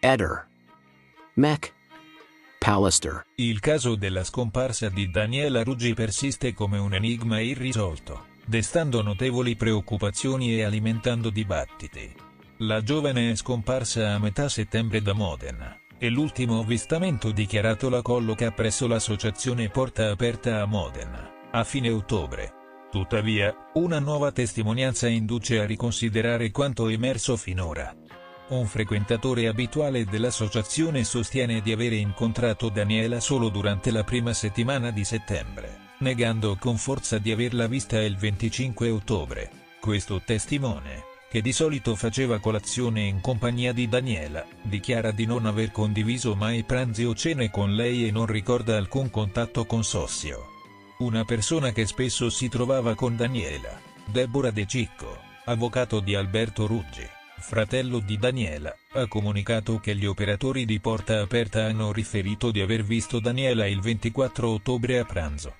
Eder. Mech. Pallister. Il caso della scomparsa di Daniela Ruggi persiste come un enigma irrisolto, destando notevoli preoccupazioni e alimentando dibattiti. La giovane è scomparsa a metà settembre da Modena, e l'ultimo avvistamento dichiarato la colloca presso l'associazione Porta Aperta a Modena, a fine ottobre. Tuttavia, una nuova testimonianza induce a riconsiderare quanto emerso finora. Un frequentatore abituale dell'associazione sostiene di avere incontrato Daniela solo durante la prima settimana di settembre, negando con forza di averla vista il 25 ottobre. Questo testimone, che di solito faceva colazione in compagnia di Daniela, dichiara di non aver condiviso mai pranzi o cene con lei e non ricorda alcun contatto con Sossio. Una persona che spesso si trovava con Daniela, Deborah De Cicco, avvocato di Alberto Ruggi, fratello di Daniela, ha comunicato che gli operatori di Porta Aperta hanno riferito di aver visto Daniela il 24 ottobre a pranzo,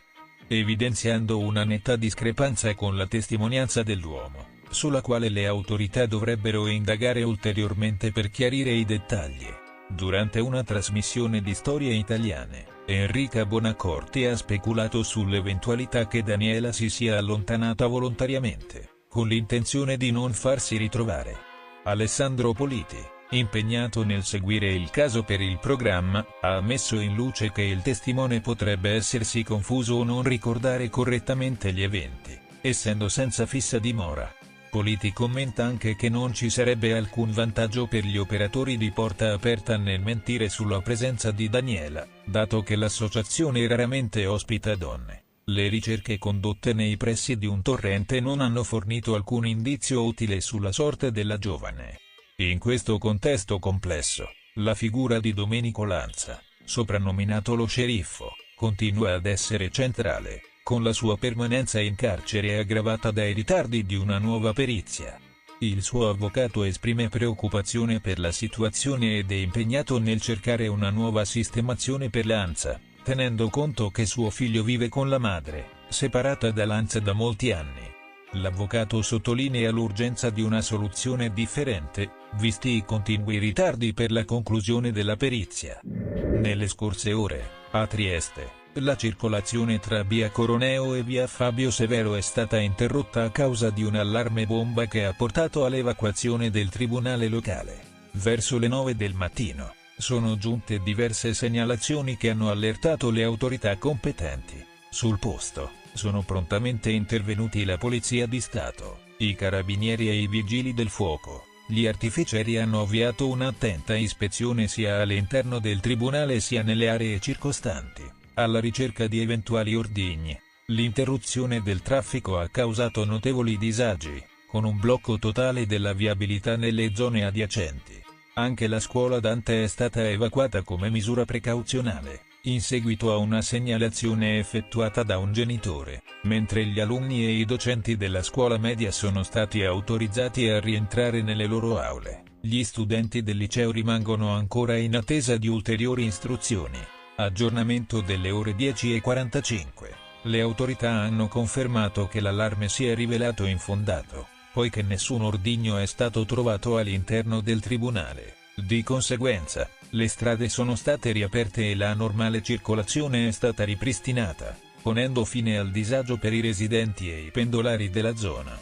evidenziando una netta discrepanza con la testimonianza dell'uomo, sulla quale le autorità dovrebbero indagare ulteriormente per chiarire i dettagli. Durante una trasmissione di Storie Italiane, Enrica Bonacorti ha speculato sull'eventualità che Daniela si sia allontanata volontariamente, con l'intenzione di non farsi ritrovare. Alessandro Politi, impegnato nel seguire il caso per il programma, ha messo in luce che il testimone potrebbe essersi confuso o non ricordare correttamente gli eventi, essendo senza fissa dimora. Politi commenta anche che non ci sarebbe alcun vantaggio per gli operatori di Porta Aperta nel mentire sulla presenza di Daniela, dato che l'associazione raramente ospita donne. Le ricerche condotte nei pressi di un torrente non hanno fornito alcun indizio utile sulla sorte della giovane. In questo contesto complesso, la figura di Domenico Lanza, soprannominato lo sceriffo, continua ad essere centrale, con la sua permanenza in carcere aggravata dai ritardi di una nuova perizia. Il suo avvocato esprime preoccupazione per la situazione ed è impegnato nel cercare una nuova sistemazione per Lanza, tenendo conto che suo figlio vive con la madre, separata da Lanza da molti anni. L'avvocato sottolinea l'urgenza di una soluzione differente, visti i continui ritardi per la conclusione della perizia. Nelle scorse ore, a Trieste, la circolazione tra via Coroneo e via Fabio Severo è stata interrotta a causa di un allarme bomba che ha portato all'evacuazione del tribunale locale. Verso le 9 del mattino, sono giunte diverse segnalazioni che hanno allertato le autorità competenti. Sul posto, sono prontamente intervenuti la Polizia di Stato, i Carabinieri e i Vigili del Fuoco. Gli artificieri hanno avviato un'attenta ispezione sia all'interno del tribunale sia nelle aree circostanti, alla ricerca di eventuali ordigni. L'interruzione del traffico ha causato notevoli disagi, con un blocco totale della viabilità nelle zone adiacenti. Anche la scuola Dante è stata evacuata come misura precauzionale, in seguito a una segnalazione effettuata da un genitore, mentre gli alunni e i docenti della scuola media sono stati autorizzati a rientrare nelle loro aule. Gli studenti del liceo rimangono ancora in attesa di ulteriori istruzioni. Aggiornamento delle ore 10:45. Le autorità hanno confermato che l'allarme si è rivelato infondato, poiché nessun ordigno è stato trovato all'interno del tribunale. Di conseguenza, le strade sono state riaperte e la normale circolazione è stata ripristinata, ponendo fine al disagio per i residenti e i pendolari della zona.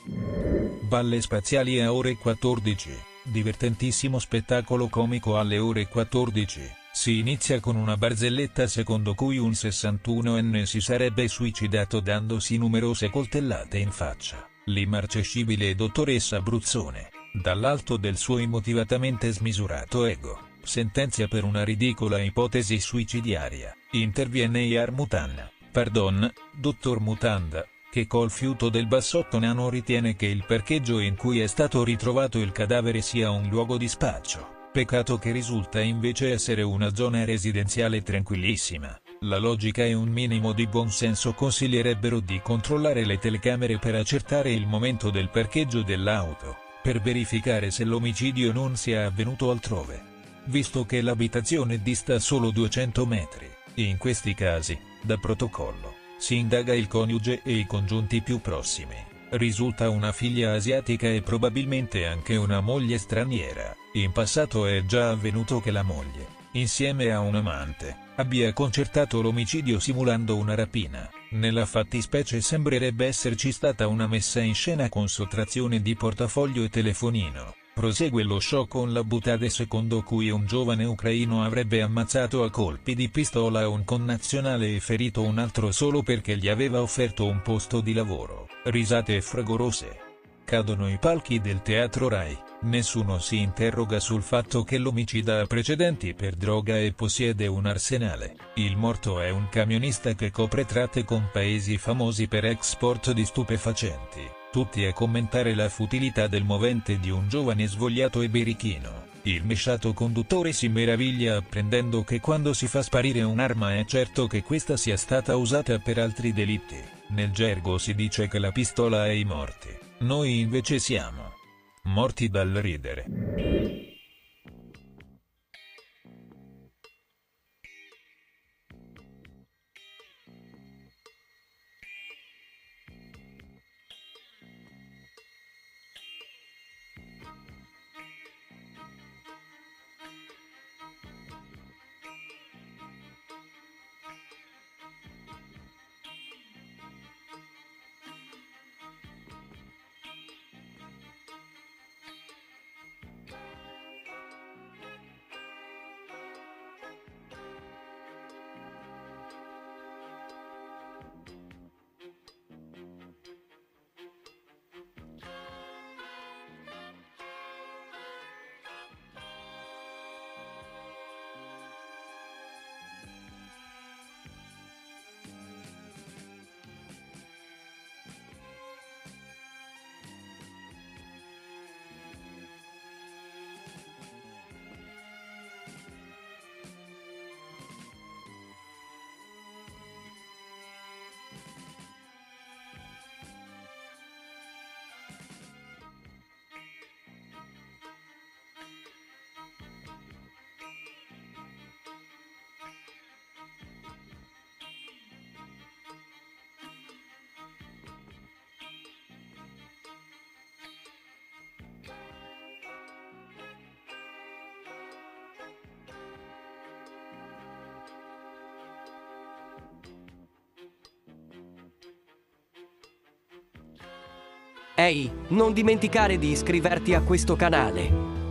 Balle spaziali a ore 14. Divertentissimo spettacolo comico alle ore 14. Si inizia con una barzelletta secondo cui un 61enne si sarebbe suicidato dandosi numerose coltellate in faccia. L'immarcescibile dottoressa Bruzzone, dall'alto del suo immotivatamente smisurato ego, sentenzia per una ridicola ipotesi suicidiaria. Interviene Iar Mutanna, pardon, dottor Mutanda, che col fiuto del bassotto nano ritiene che il parcheggio in cui è stato ritrovato il cadavere sia un luogo di spaccio. Peccato che risulta invece essere una zona residenziale tranquillissima. La logica e un minimo di buonsenso consiglierebbero di controllare le telecamere per accertare il momento del parcheggio dell'auto, per verificare se l'omicidio non sia avvenuto altrove, visto che l'abitazione dista solo 200 metri. In questi casi, da protocollo, si indaga il coniuge e i congiunti più prossimi, Risulta una figlia asiatica e probabilmente anche una moglie straniera. In passato è già avvenuto che la moglie, insieme a un amante, abbia concertato l'omicidio simulando una rapina. Nella fattispecie sembrerebbe esserci stata una messa in scena con sottrazione di portafoglio e telefonino. Prosegue lo show con la butade secondo cui un giovane ucraino avrebbe ammazzato a colpi di pistola un connazionale e ferito un altro solo perché gli aveva offerto un posto di lavoro. Risate fragorose. Cadono i palchi del teatro Rai, nessuno si interroga sul fatto che l'omicida ha precedenti per droga e possiede un arsenale. Il morto è un camionista che copre tratte con paesi famosi per export di stupefacenti. Tutti a commentare la futilità del movente di un giovane svogliato e birichino. Il mesciato conduttore si meraviglia apprendendo che quando si fa sparire un'arma è certo che questa sia stata usata per altri delitti. Nel gergo si dice che la pistola è ai morti, noi invece siamo morti dal ridere. Ehi, non dimenticare di iscriverti a questo canale.